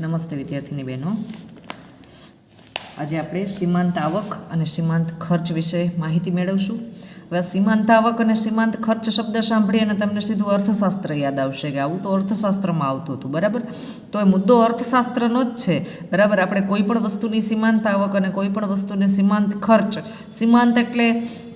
નમસ્તે વિદ્યાર્થીની બહેનો, આજે આપણે સીમાંત આવક અને સીમાંત ખર્ચ વિશે માહિતી મેળવશું. હવે સીમાંત આવક અને સીમાંત ખર્ચ શબ્દ સાંભળી અને તમને સીધું અર્થશાસ્ત્ર યાદ આવશે કે આવું તો અર્થશાસ્ત્રમાં આવતું હતું, બરાબર. તો એ મુદ્દો અર્થશાસ્ત્રનો જ છે, બરાબર. આપણે કોઈ પણ વસ્તુની સીમાંત આવક અને કોઈ પણ વસ્તુની સીમાંત ખર્ચ, સીમાંત એટલે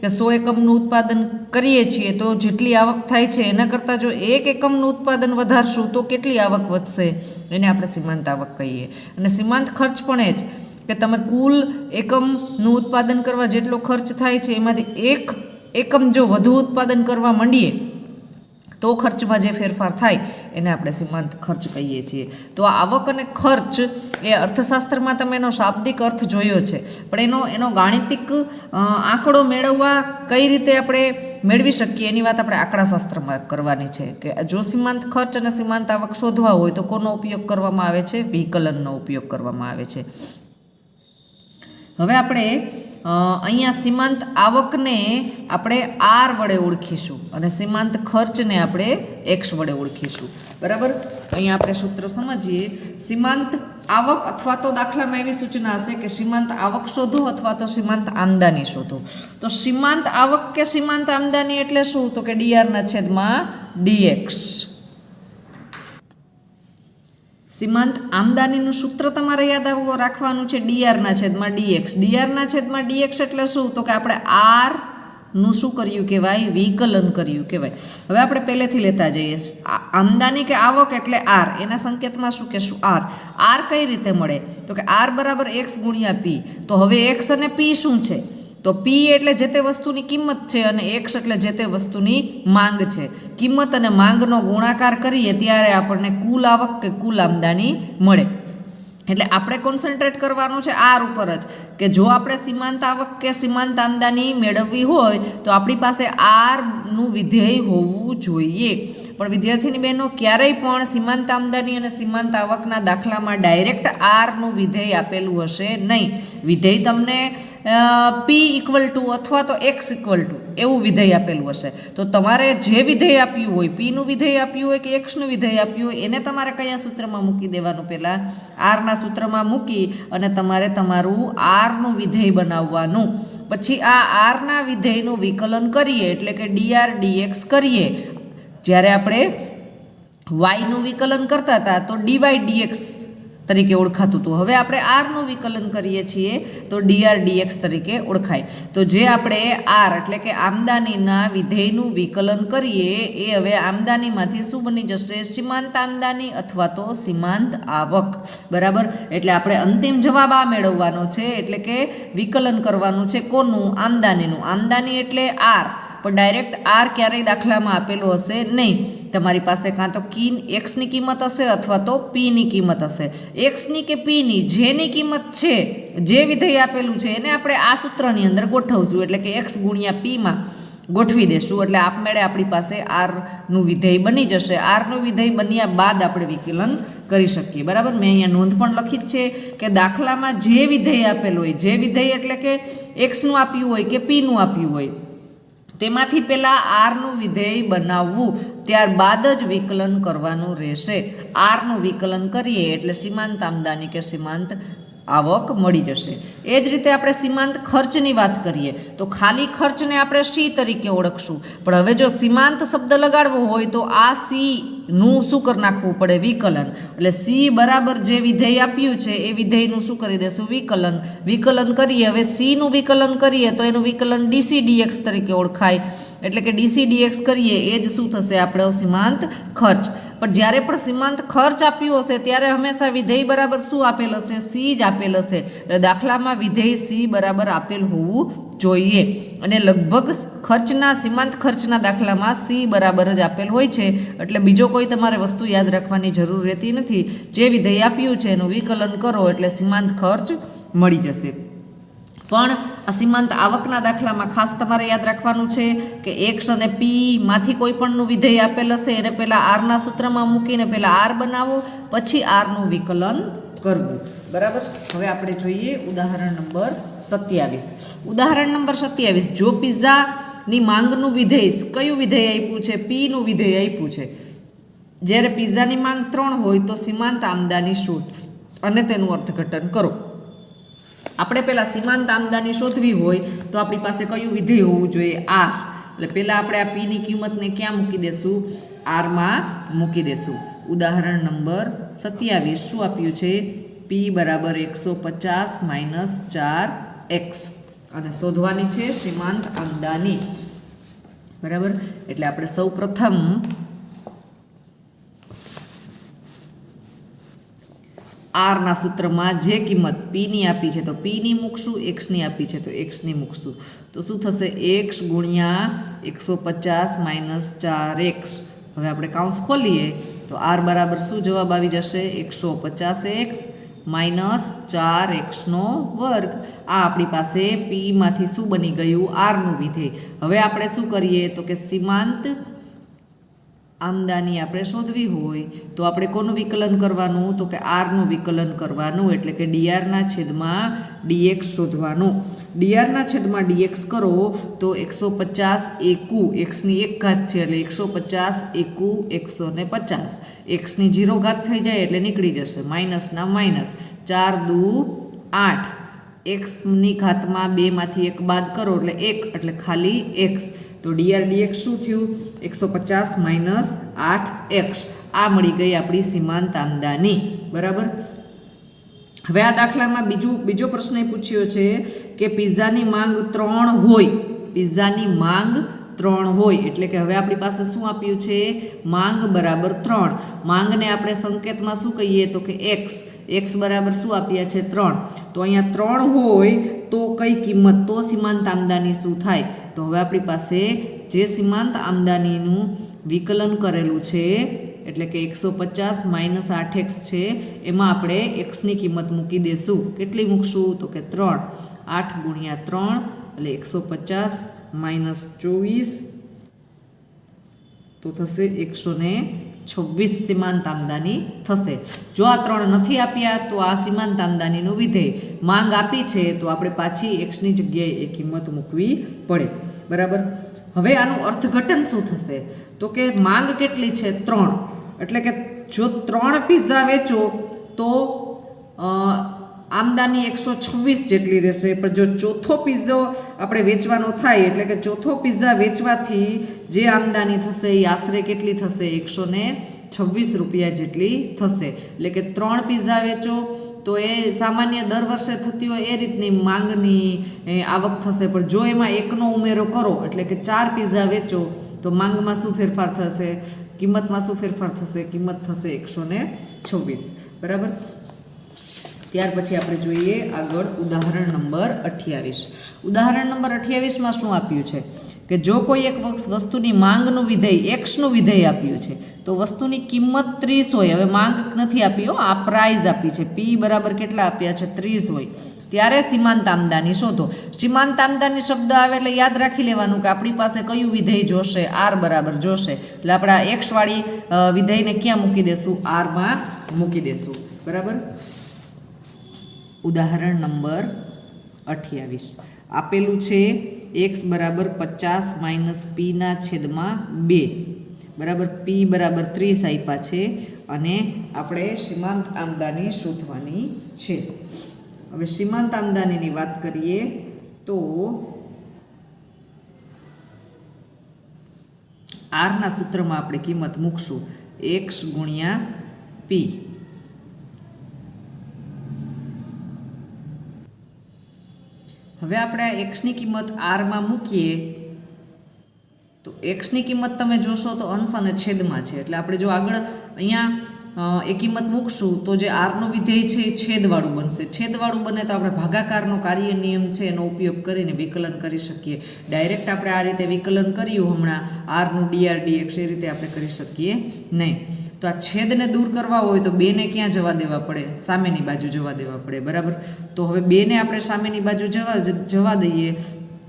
કે 100 એકમનું ઉત્પાદન કરીએ છીએ તો જેટલી આવક થાય છે એના કરતાં જો 1 એકમનું ઉત્પાદન વધારશું તો કેટલી આવક વધશે, એને આપણે સીમાંત આવક કહીએ. અને સીમાંત ખર્ચ પણ એ જ કે તમે કુલ એકમનું ઉત્પાદન કરવા જેટલો ખર્ચ થાય છે એમાંથી 1 એકમ જો વધુ ઉત્પાદન કરવા માંડીએ તો ખર્ચમાં જે ફેરફાર થાય એને આપણે સીમાંત ખર્ચ કહીએ છીએ. તો આ આવક અને ખર્ચ એ અર્થશાસ્ત્રમાં તમે એનો શાબ્દિક અર્થ જોયો છે, પણ એનો ગાણિતિક આંકડો મેળવવા કઈ રીતે આપણે મેળવી શકીએ એની વાત આપણે આંકડાશાસ્ત્રમાં કરવાની છે. કે જો સીમાંત ખર્ચ અને સીમાંત આવક શોધવા હોય તો કોનો ઉપયોગ કરવામાં આવે છે? વિકલનનો ઉપયોગ કરવામાં આવે છે. હવે આપણે અહીંયા સીમાંત આવકને આપણે આર વડે ઓળખીશું અને સીમાંત ખર્ચને આપણે એક્સ વડે ઓળખીશું, બરાબર. અહીંયા આપણે સૂત્ર સમજીએ. સીમાંત આવક અથવા તો દાખલામાં એવી સૂચના હશે કે સીમાંત આવક શોધો અથવા તો સીમાંત આમદાની શોધો. તો સીમાંત આવક કે સીમાંત આમદાની એટલે શું? તો કે dr/dx. સીમાંત આમદાનીનું સૂત્ર તમારે યાદ રાખવાનું છે, dr/dx. dr/dx એટલે શું? તો કે આપણે આર નું શું કર્યું કહેવાય? વિકલન કર્યું કહેવાય. હવે આપણે પહેલેથી લેતા જઈએ. આમદાની કે આવક એટલે આર, એના સંકેતમાં શું કહેશું? આર. આર કઈ રીતે મળે? તો કે આર બરાબર x ગુણ્યા પી. તો હવે x અને પી શું છે? તો પી એટલે જે તે વસ્તુની કિંમત છે અને એક્સ એટલે જે તે વસ્તુની માંગ છે. કિંમત અને માંગનો ગુણાકાર કરીએ ત્યારે આપણને કુલ આવક કે કુલ આમદાની મળે. એટલે આપણે કોન્સન્ટ્રેટ કરવાનું છે આર ઉપર જ, કે જો આપણે સીમાંત આવક કે સીમાંત આમદાની મેળવવી હોય તો આપણી પાસે આરનું વિધેય હોવું જોઈએ. પણ વિદ્યાર્થીની બહેનો, ક્યારેય પણ સીમાંત આમદાની અને સીમાંત આવકના દાખલામાં ડાયરેક્ટ આરનું વિધેય આપેલું હશે નહીં. વિધેય તમને પી ઇક્વલ ટુ અથવા તો એક્સ ઇક્વલ ટુ એવું વિધેય આપેલું હશે. તો તમારે જે વિધેય આપ્યું હોય, પીનું વિધેય આપ્યું હોય કે એક્સનું વિધેય આપ્યું હોય, એને તમારે કયા સૂત્રમાં મૂકી દેવાનું? પહેલાં આરના સૂત્રમાં મૂકી અને તમારે તમારું આરનું વિધેય બનાવવાનું. પછી આ આરના વિધેયનું વિકલન કરીએ એટલે કે dr/dx કરીએ. જ્યારે આપણે વાયનું વિકલન કરતા હતા તો dy/dx તરીકે ઓળખાતું હતું. હવે આપણે આરનું વિકલન કરીએ છીએ તો dr/dx તરીકે ઓળખાય. તો જે આપણે આર એટલે કે આમદાનીના વિધેયનું વિકલન કરીએ એ હવે આમદાનીમાંથી શું બની જશે? સીમાંત આમદાની અથવા તો સીમાંત આવક, બરાબર. એટલે આપણે અંતિમ જવાબ આ મેળવવાનો છે, એટલે કે વિકલન કરવાનું છે કોનું? આમદાનીનું. આમદાની એટલે આર, પણ ડાયરેક્ટ આર ક્યારેય દાખલામાં આપેલો હશે નહીં. તમારી પાસે કાં તો એક્સની કિંમત હશે અથવા તો પીની કિંમત હશે. એક્સની કે પીની જેની કિંમત છે, જે વિધેય આપેલું છે એને આપણે આ સૂત્રની અંદર ગોઠવશું, એટલે કે એક્સ ગુણ્યા પીમાં ગોઠવી દેશું. એટલે આપમેળે આપણી પાસે આરનું વિધેય બની જશે. આરનું વિધેય બન્યા બાદ આપણે વિકલન કરી શકીએ, બરાબર. મેં અહીંયા નોંધ પણ લખી જ છે કે દાખલામાં જે વિધેય આપેલું હોય, જે વિધેય એટલે કે એક્સનું આપ્યું હોય કે પીનું આપ્યું હોય, તેમાંથી પહેલાં આરનું વિધેય બનાવવું, ત્યારબાદ જ વિકલન કરવાનું રહેશે. આરનું વિકલન કરીએ એટલે સીમાંત આમદાની કે સીમાંત આવક મળી જશે. એ જ રીતે આપણે સીમાંત ખર્ચની વાત કરીએ તો ખાલી ખર્ચને આપણે સી તરીકે ઓળખશું, પણ હવે જો સીમાંત શબ્દ લગાડવો હોય તો આ સીનું શું કરી નાખવું પડે? વિકલન. એટલે સી બરાબર જે વિધેય આપ્યું છે એ વિધેયનું શું કરી દેશું? વિકલન. વિકલન કરીએ, હવે સીનું વિકલન કરીએ તો એનું વિકલન dc/dx તરીકે ઓળખાય. એટલે કે dc/dx કરીએ એ જ શું થશે? આપણો સીમાંત ખર્ચ. પણ જ્યારે પણ સીમાંત ખર્ચ આપ્યું હશે ત્યારે હંમેશા વિધેય બરાબર શું આપેલ હશે? સી જ આપેલ હશે. એટલે દાખલામાં વિધેય સી બરાબર આપેલ હોવું જોઈએ. અને લગભગ ખર્ચના સીમાંત ખર્ચના દાખલામાં સી બરાબર જ આપેલ હોય છે. એટલે બીજો કોઈ તમારે વસ્તુ યાદ રાખવાની જરૂર રહેતી નથી. જે વિધેય આપ્યું છે એનું વિકલન કરો એટલે સીમાંત ખર્ચ મળી જશે. પણ આ સીમાંત આવકના દાખલામાં ખાસ તમારે યાદ રાખવાનું છે કે એક્સ અને પી માંથી કોઈ પણનું વિધેય આપેલ હશે એને પહેલાં આરના સૂત્રમાં મૂકીને પહેલાં આર બનાવો, પછી આરનું વિકલન કરવું, બરાબર. હવે આપણે જોઈએ ઉદાહરણ નંબર 27. ઉદાહરણ નંબર 27. જો પિઝાની માંગનું વિધેય, કયું વિધેય આપ્યું છે? પીનું વિધેય આપ્યું છે. જ્યારે પિઝાની માંગ 3 હોય તો સીમાંત આમદાની શોધ અને તેનું અર્થઘટન કરો. આપણે પહેલાં સીમાંત આમદાની શોધવી હોય તો આપણી પાસે કયું વિધેય હોવું જોઈએ? આર. એટલે પહેલાં આપણે આ પીની કિંમતને ક્યાં મૂકી દેશું? આરમાં મૂકી દેશું. ઉદાહરણ નંબર 27 શું આપ્યું છે? પી બરાબર 150 - 4x અને શોધવાની છે સીમાંત આમદાની. બરાબર, એટલે આપણે સૌ પ્રથમ આરના સૂત્રમાં જે કિંમત પીની આપી છે તો પીની મૂકશું, એક્સની આપી છે તો એક્સની મૂકશું. તો શું થશે? એક્સ ગુણ્યા 150 - 4x. હવે આપણે કાઉન્સ ખોલીએ તો આર બરાબર શું જવાબ આવી જશે? 150x - 4x². આ આપણી પાસે પીમાંથી શું બની ગયું? આરનું વિધેય. હવે આપણે શું કરીએ તો કે સીમાંત આમદાની આપણે શોધવી હોય તો આપણે કોનું વિકલન કરવાનું? તો કે આરનું વિકલન કરવાનું, એટલે કે ડીઆરના છેદમાં ડીએક્સ શોધવાનું. ડીઆરના છેદમાં ડીએક્સ કરો તો 150 એકુ, એક્સની 1 ઘાત છે એટલે 150 એકુ 150. એક્સની 0 ઘાત થઈ જાય એટલે નીકળી જશે, માઇનસના માઇનસ. 4 દુ 8. એક્સની ઘાતમાં 2માંથી 1 બાદ કરો એટલે 1, એટલે ખાલી એક્સ. તો ડીઆર ડીએક્સ શું થયું? 150 - 8x. આ મળી ગઈ આપણી સીમાંત આમદાની. બરાબર. હવે આ દાખલામાં બીજો પ્રશ્ન એ પૂછ્યો છે કે પિઝાની માંગ 3 હોય. પિઝાની માંગ 3 હોય એટલે કે હવે આપણી પાસે શું આપ્યું છે? માંગ બરાબર 3. માંગને આપણે સંકેતમાં શું કહીએ તો કે એક્સ. એક્સ બરાબર શું આપ્યા છે? 3. તો અહીંયા 3 હોય તો કઈ કિંમત? તો સીમાંત આમદાની શું થાય? તો હવે આપણી પાસે જે સીમાંત આમદાનીનું વિકલન કરેલું છે એટલે કે 150 - 8x છે એમાં આપણે એક્સની કિંમત મૂકી દેશું. કેટલી મૂકશું? તો કે 3. 8 ગુણ્યા 3 એટલે 150 - 24 તો થશે 126 સીમાંત આમદાની થશે. જો આ 3 નથી આપ્યા તો આ સીમાંત આમદાનીનું વિધેય. માંગ આપી છે તો આપણે પાછી એક્સની જગ્યાએ એ કિંમત મૂકવી પડે. બરાબર. હવે આનું અર્થઘટન શું થશે? તો કે માંગ કેટલી છે? 3. એટલે કે જો 3 પિઝા વેચો તો આમદાની 126 જેટલી રહેશે. પણ જો ચોથો પિઝો આપણે વેચવાનો થાય એટલે કે ચોથો પિઝા વેચવાથી જે આમદાની થશે એ આશરે કેટલી થશે? 126 રૂપિયા જેટલી થશે. એટલે કે 3 પિઝા વેચો તો એ સામાન્ય દર વર્ષે થતી હોય એ રીતની માંગની આવક થશે. પણ જો એમાં 1નો ઉમેરો કરો એટલે કે 4 પિઝા વેચો તો માંગમાં શું ફેરફાર થશે? કિંમતમાં શું ફેરફાર થશે? કિંમત થશે 126. બરાબર. ત્યાર પછી આપણે જોઈએ આગળ ઉદાહરણ નંબર 28. ઉદાહરણ નંબર 28માં શું આપ્યું છે કે જો કોઈ એક વસ્તુની માંગનું વિધેય એક્સનું વિધેય આપ્યું છે તો વસ્તુની કિંમત 30 હોય. હવે માંગ નથી આપી, આ પ્રાઇઝ આપી છે. પી બરાબર કેટલા આપ્યા છે? 30 હોય. ત્યારે સીમાંત આમદાની શોધો. સીમાંત આમદાની શબ્દ આવે એટલે યાદ રાખી લેવાનું કે આપણી પાસે કયું વિધેય જોશે? આર બરાબર જોશે. એટલે આપણે આ એક્સવાળી વિધેયને ક્યાં મૂકી દેશું? આરમાં મૂકી દેશું. બરાબર. ઉદાહરણ નંબર 28 આપેલું છે એક્સ બરાબર 50 - પીના છેદમાં 2. બરાબર. પી બરાબર 30 આપ્યા છે અને આપણે સીમાંત આમદાની શોધવાની છે. હવે સીમાંત આમદાનીની વાત કરીએ તો આરના સૂત્રમાં આપણે કિંમત મૂકશું એક્સ ગુણ્યા પી. હવે આપણે આ એક્સની કિંમત આરમાં મૂકીએ તો એક્સની કિંમત તમે જોશો તો અંશ અને છેદમાં છે. એટલે આપણે જો આગળ અહીંયા એ કિંમત મૂકશું તો જે આરનું વિધેય છે એ છેદવાળું બનશે. છેદવાળું બને તો આપણે ભાગાકારનો કાર્ય નિયમ છે એનો ઉપયોગ કરીને વિકલન કરી શકીએ. ડાયરેક્ટ આપણે આ રીતે વિકલન કર્યું હમણાં આરનું ડીઆર ડીએક્સ એ રીતે આપણે કરી શકીએ નહીં. તો આ છેદને દૂર કરવા હોય તો 2ને ક્યાં જવા દેવા પડે? સામેની બાજુ જવા દેવા પડે. બરાબર. તો હવે 2ને આપણે સામેની બાજુ જવા દઈએ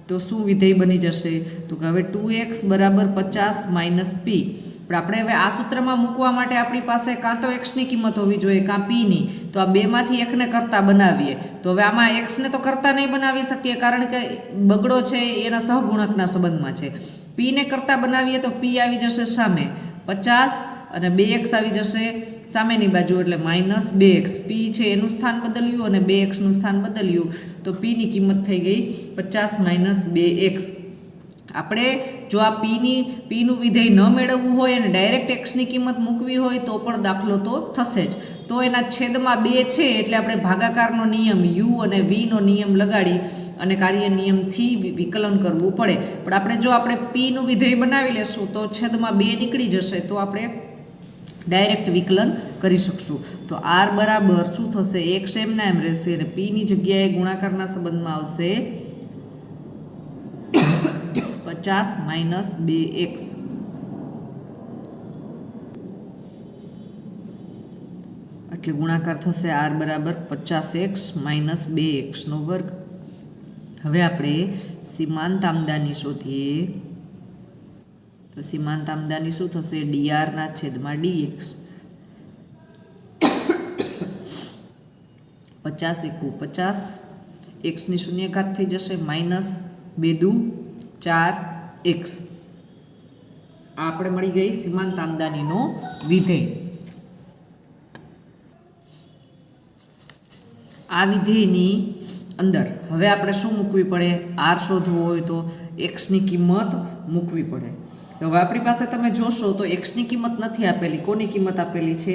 તો શું વિધેય બની જશે? તો કે હવે 2x બરાબર 50 - પી. પણ આપણે હવે આ સૂત્રમાં મૂકવા માટે આપણી પાસે કાં તો એક્સની કિંમત હોવી જોઈએ કાં પીની. તો આ 2માંથી એકને કરતા બનાવીએ તો હવે આમાં એક્સને તો કરતા નહીં બનાવી શકીએ કારણ કે બગડો છે એના સહગુણકના સંબંધમાં છે. પીને કરતા બનાવીએ તો પી આવી જશે સામે 50 અને 2x આવી જશે સામેની બાજુ એટલે -2x. p છે એનું સ્થાન બદલ્યું અને 2x નું સ્થાન બદલ્યું તો p ની કિંમત થઈ ગઈ 50 - 2x. આપણે જો આ પીનું વિધેય ન મેળવવું હોય અને ડાયરેક્ટ એક્સની કિંમત મૂકવી હોય તો પણ દાખલો તો થશે જ. તો એના છેદમાં 2 છે એટલે આપણે ભાગાકારનો નિયમ u અને v નો નિયમ લગાડી અને કાર્ય નિયમથી વિકલન કરવું પડે. પણ આપણે પીનું વિધેય બનાવી લેશું તો છેદમાં 2 નીકળી જશે તો આપણે ડાયરેક્ટ વિકલન કરી શકશું. તો r બરાબર શું થશે? x એમના એમ રહેશે અને પીની જગ્યાએ ગુણાકારના સંબંધમાં આવશે 50 - 2x. એટલે ગુણાકાર થશે r બરાબર 50x - 2x નો વર્ગ. હવે આપણે સીમાંત આમદાની શોધીએ તો સીમાંત આમદાની શું થશે? dr ના છેદમાં dx. 50 × 50 x ની શૂન્ય ઘાત થઈ જશે -2 × 4x. આ આપણે મળી ગઈ સીમાંત આમદાનીનો વિધેય. આ વિધેયની અંદર હવે આપણે શું મૂકવી પડે? r શોધવો હોય તો x ની કિંમત મૂકવી પડે. હવે આપણી પાસે તમે જોશો તો x ની કિંમત નથી આપેલી. કોની કિંમત આપેલી છે?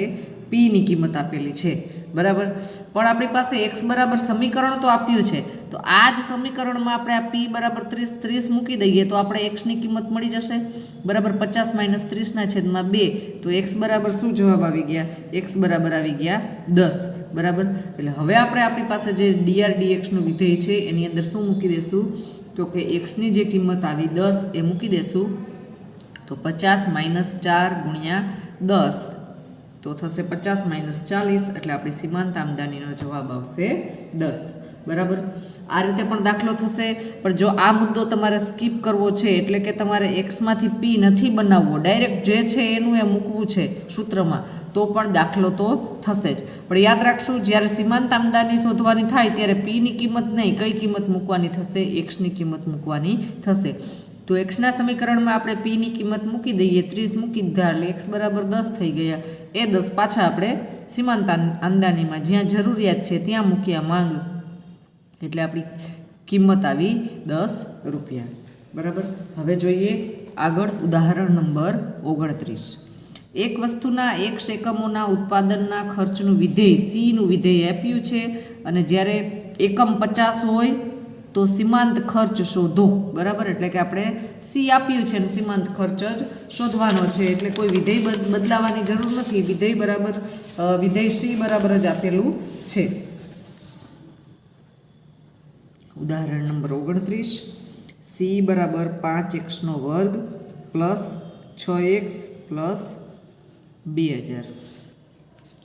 p ની કિંમત આપેલી છે, બરાબર. પણ આપણી પાસે x બરાબર સમીકરણ તો આપ્યું છે તો આ જ સમીકરણમાં આપણે આ p બરાબર 30 મૂકી દઈએ તો આપણે x ની કિંમત મળી જશે, બરાબર. 50 - 30 ના છેદમાં 2 તો x બરાબર શું જવાબ આવી ગયા? x બરાબર આવી ગયા 10, બરાબર. એટલે હવે આપણી પાસે જે dr dx નું વિધેય છે એની અંદર શું મૂકી દેશું? તો કે x ની જે કિંમત આવી 10 એ મૂકી દેશું તો 50 - 4 × 10 તો થશે 50 - 40 એટલે આપણી સીમાંત આમદાનીનો જવાબ આવશે 10, બરાબર. આ રીતે પણ દાખલો થશે. પણ જો આ મુદ્દો તમારે સ્કીપ કરવો છે એટલે કે તમારે એક્સમાંથી પી નથી બનાવવો, ડાયરેક્ટ જે છે એનું એ મૂકવું છે સૂત્રમાં તો પણ દાખલો તો થશે જ. પણ યાદ રાખશું જ્યારે સીમાંત આમદાની શોધવાની થાય ત્યારે પીની કિંમત નહીં, કઈ કિંમત મૂકવાની થશે? એક્સની કિંમત મૂકવાની થશે. તો એક્સના સમીકરણમાં આપણે પીની કિંમત મૂકી દઈએ, 30 મૂકી દીધા એટલે એક્સ બરાબર 10 થઈ ગયા. એ 10 પાછા આપણે સીમાંત આમદાનીમાં જ્યાં જરૂરિયાત છે ત્યાં મૂક્યા માંગ એટલે આપણી કિંમત આવી 10 રૂપિયા, બરાબર. હવે જોઈએ આગળ ઉદાહરણ નંબર 29. એક વસ્તુના x એકમોના ઉત્પાદનના ખર્ચનું વિધેય c નું વિધેય આપ્યું છે અને જ્યારે એકમ 50 હોય તો સીમાંત ખર્ચ શોધો, બરાબર. એટલે કે આપણે c આપ્યું છે અને સીમાંત ખર્ચ જ શોધવાનો છે એટલે કોઈ વિધેય બદલાવાની જરૂર નથી. વિધેય c બરાબર જ આપેલું છે. ઉદાહરણ નંબર 29. c બરાબર 5x નો વર્ગ પ્લસ 6x પ્લસ 2000.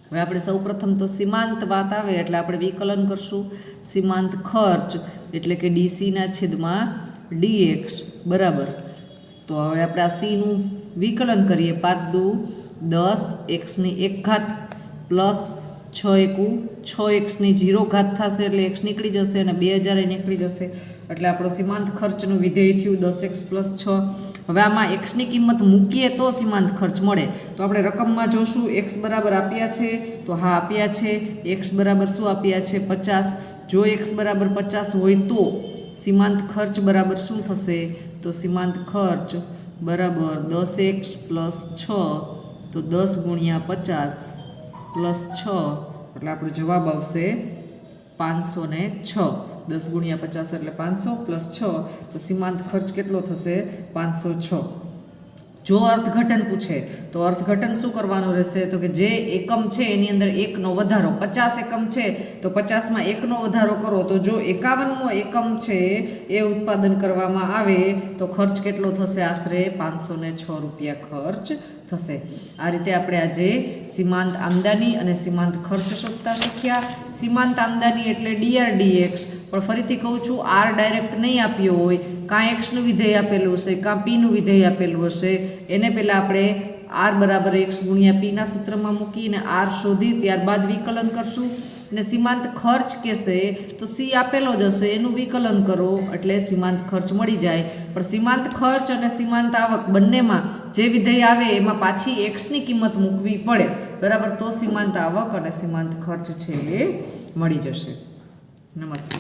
હવે આપણે સૌ પ્રથમ તો સીમાંત વાત આવે એટલે આપણે વિકલન કરશું. સીમાંત ખર્ચ એટલે કે dc ના છેદમાં dx, બરાબર. તો હવે આપણે આ c નું વિકલન કરીએ. 5 દુ 10 x ની 1 ઘાત પ્લસ 6 એકુ 6x ની 0 ઘાત થશે એટલે x નીકળી જશે અને 2000 નીકળી જશે એટલે આપણો સીમાંત ખર્ચનું વિધેય થયું 10x + 6. હવે આમાં x ની કિંમત મૂકીએ તો સીમાંત ખર્ચ મળે. તો આપણે રકમમાં જોશું x બરાબર આપ્યા છે તો હા આપ્યા છે. x બરાબર શું આપ્યા છે? 50. જો x બરાબર 50 હોય તો સીમાંત ખર્ચ બરાબર શું થશે? તો સીમાંત ખર્ચ બરાબર 10x + 6 તો 10 × 50 + 6 એટલે આપણો જવાબ આવશે 506. 10 × 50 એટલે 500 + 6 તો સીમાંત ખર્ચ કેટલો થશે? 506. જો અર્થઘટન પૂછે તો અર્થઘટન શું કરવાનું રહેશે? તો કે જે એકમ છે એની અંદર 1 નો વધારો. 50 એકમ છે તો 50માં 1 નો વધારો કરો તો જો 51મો એકમ છે એ ઉત્પાદન કરવામાં આવે તો ખર્ચ કેટલો થશે? આશરે 506 રૂપિયા ખર્ચ થશે. આ રીતે આપણે આજે સીમાંત આમદાની અને સીમાંત ખર્ચ શોધતા શીખ્યા. સીમાંત આમદાની એટલે dr dx. પણ ફરીથી કહું છું r ડાયરેક્ટ નહીં આપ્યો હોય, કાં એક્સનું વિધેય આપેલું હશે કાં પીનું વિધેય આપેલું હશે એને પહેલાં આપણે r બરાબર x × p ના સૂત્રમાં મૂકીને r શોધી ત્યારબાદ વિકલન કરશું. અને સીમાંત ખર્ચ કહેશે તો સી આપેલો જ હશે એનું વિકલન કરો એટલે સીમાંત ખર્ચ મળી જાય. પણ સીમાંત ખર્ચ અને સીમાંત આવક બંનેમાં જે વિધેય આવે એમાં પાછી એક્સની કિંમત મૂકવી પડે, બરાબર, તો સીમાંત આવક અને સીમાંત ખર્ચ છે એ મળી જશે. નમસ્તે.